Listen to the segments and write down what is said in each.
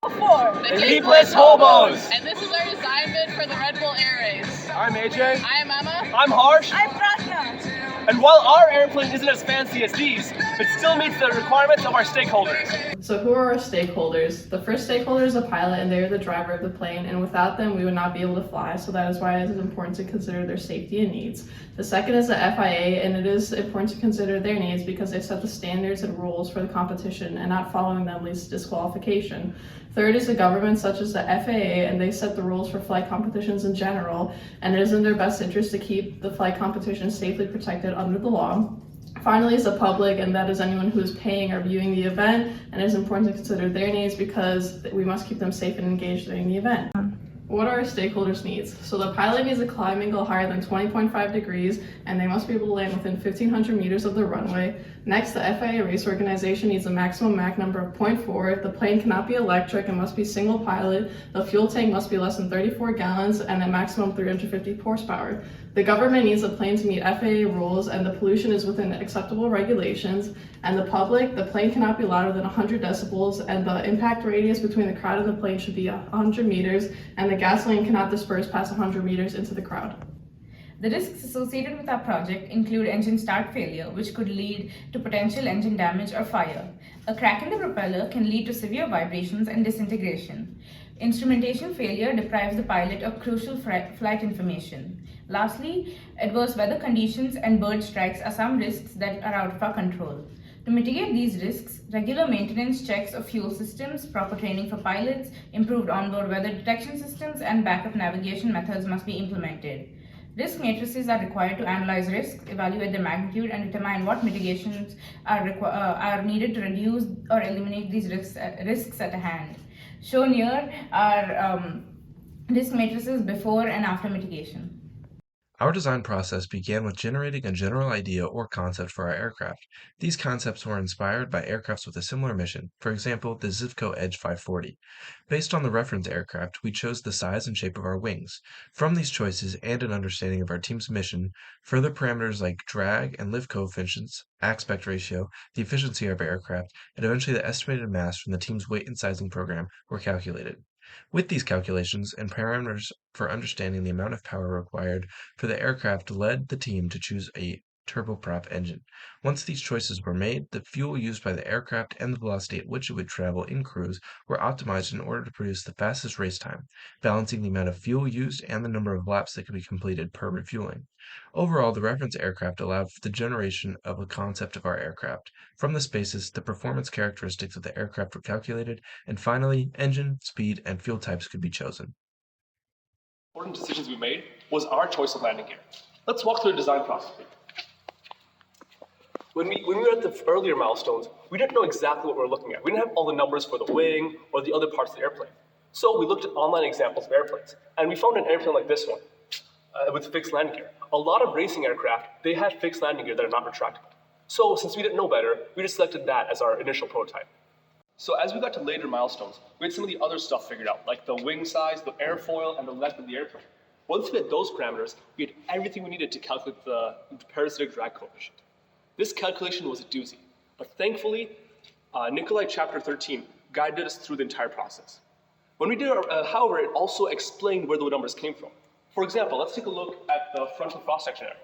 The Heapless HOBOS! And this is our design bid for the Red Bull Air Race. I'm AJ. I am Emma. I'm Harsh. I'm Prashna. And while our airplane isn't as fancy as these, it still meets the requirements of our stakeholders. So who are our stakeholders? The first stakeholder is a pilot, and they're the driver of the plane, and without them we would not be able to fly, so that is why it is important to consider their safety and needs. The second is the FIA, and it is important to consider their needs because they set the standards and rules for the competition, and not following them leads to disqualification. Third is the government, such as the FAA, and they set the rules for flight competitions in general, and it is in their best interest to keep the flight competition safely protected under the law. Finally is the public, and that is anyone who is paying or viewing the event, and it is important to consider their needs because we must keep them safe and engaged during the event. What are our stakeholders' needs? So the pilot needs a climb angle higher than 20.5 degrees, and they must be able to land within 1,500 meters of the runway. Next, the FIA race organization needs a maximum Mach number of 0.4. The plane cannot be electric and must be single pilot. The fuel tank must be less than 34 gallons and a maximum 350 horsepower. The government needs the plane to meet FAA rules and the pollution is within acceptable regulations. And the public, the plane cannot be louder than 100 decibels and the impact radius between the crowd and the plane should be 100 meters and the gasoline cannot disperse past 100 meters into the crowd. The risks associated with our project include engine start failure, which could lead to potential engine damage or fire. A crack in the propeller can lead to severe vibrations and disintegration. Instrumentation failure deprives the pilot of crucial flight information. Lastly, adverse weather conditions and bird strikes are some risks that are out of our control. To mitigate these risks, regular maintenance checks of fuel systems, proper training for pilots, improved onboard weather detection systems, and backup navigation methods must be implemented. Risk matrices are required to analyze risks, evaluate their magnitude, and determine what mitigations are needed to reduce or eliminate these risks at hand. Shown here are risk matrices before and after mitigation. Our design process began with generating a general idea or concept for our aircraft. These concepts were inspired by aircrafts with a similar mission, for example, the Zivco Edge 540. Based on the reference aircraft, we chose the size and shape of our wings. From these choices and an understanding of our team's mission, further parameters like drag and lift coefficients, aspect ratio, the efficiency of our aircraft, and eventually the estimated mass from the team's weight and sizing program were calculated. With these calculations and parameters for understanding the amount of power required for the aircraft led the team to choose a turboprop engine. Once these choices were made, the fuel used by the aircraft and the velocity at which it would travel in cruise were optimized in order to produce the fastest race time, balancing the amount of fuel used and the number of laps that could be completed per refueling. Overall, the reference aircraft allowed for the generation of a concept of our aircraft. From this basis, the performance characteristics of the aircraft were calculated, and finally, engine, speed, and fuel types could be chosen. Important decisions we made was our choice of landing gear. Let's walk through the design process. When we were at the earlier milestones, we didn't know exactly what we were looking at. We didn't have all the numbers for the wing or the other parts of the airplane. So we looked at online examples of airplanes, and we found an airplane like this one with fixed landing gear. A lot of racing aircraft, they had fixed landing gear that are not retractable. So since we didn't know better, we just selected that as our initial prototype. So as we got to later milestones, we had some of the other stuff figured out, like the wing size, the airfoil, and the length of the airplane. Once we had those parameters, we had everything we needed to calculate the parasitic drag coefficient. This calculation was a doozy, but thankfully, Nikolai Chapter 13 guided us through the entire process. When we did however, it also explained where the numbers came from. For example, let's take a look at the frontal cross-section area.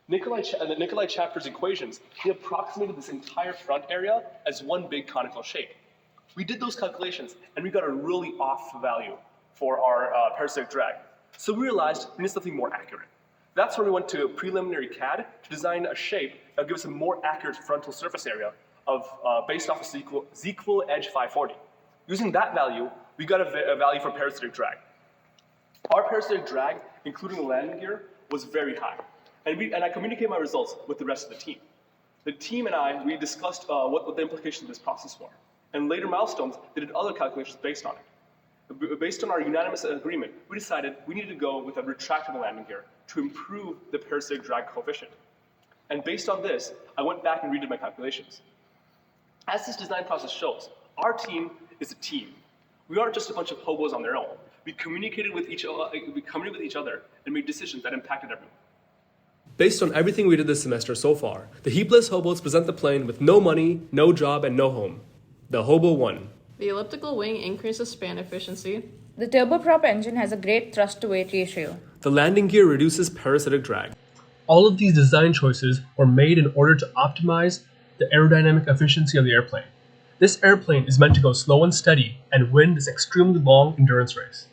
The Nikolai Chapter's equations, he approximated this entire front area as one big conical shape. We did those calculations, and we got a really off value for our parasitic drag. So we realized we need something more accurate. That's where we went to preliminary CAD to design a shape that would give us a more accurate frontal surface area based off of Zivco Edge 540. Using that value, we got a value for parasitic drag. Our parasitic drag, including the landing gear, was very high. And I communicated my results with the rest of the team. The team and we discussed what the implications of this process were. And later milestones, they did other calculations based on it. Based on our unanimous agreement, we decided we needed to go with a retractable landing gear to improve the parasitic drag coefficient. And based on this, I went back and redid my calculations. As this design process shows, our team is a team. We aren't just a bunch of hobos on their own. We communicated with each other and made decisions that impacted everyone. Based on everything we did this semester so far, the Heapless HOBOs present the plane with no money, no job, and no home. The Hobo 1. The elliptical wing increases span efficiency. The turboprop engine has a great thrust-to-weight ratio. The landing gear reduces parasitic drag. All of these design choices were made in order to optimize the aerodynamic efficiency of the airplane. This airplane is meant to go slow and steady and win this extremely long endurance race.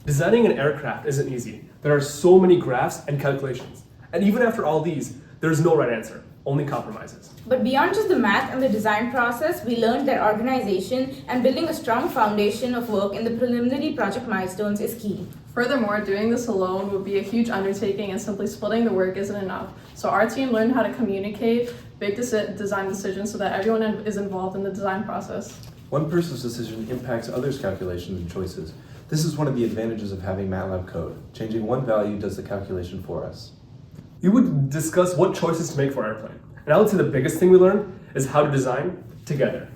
Designing an aircraft isn't easy. There are so many graphs and calculations. And even after all these, there's no right answer, only compromises. But beyond just the math and the design process, we learned that organization and building a strong foundation of work in the preliminary project milestones is key. Furthermore, doing this alone would be a huge undertaking and simply splitting the work isn't enough. So our team learned how to communicate big design decisions so that everyone is involved in the design process. One person's decision impacts others' calculations and choices. This is one of the advantages of having MATLAB code. Changing one value does the calculation for us. We would discuss what choices to make for our airplane. And I would say the biggest thing we learned is how to design together.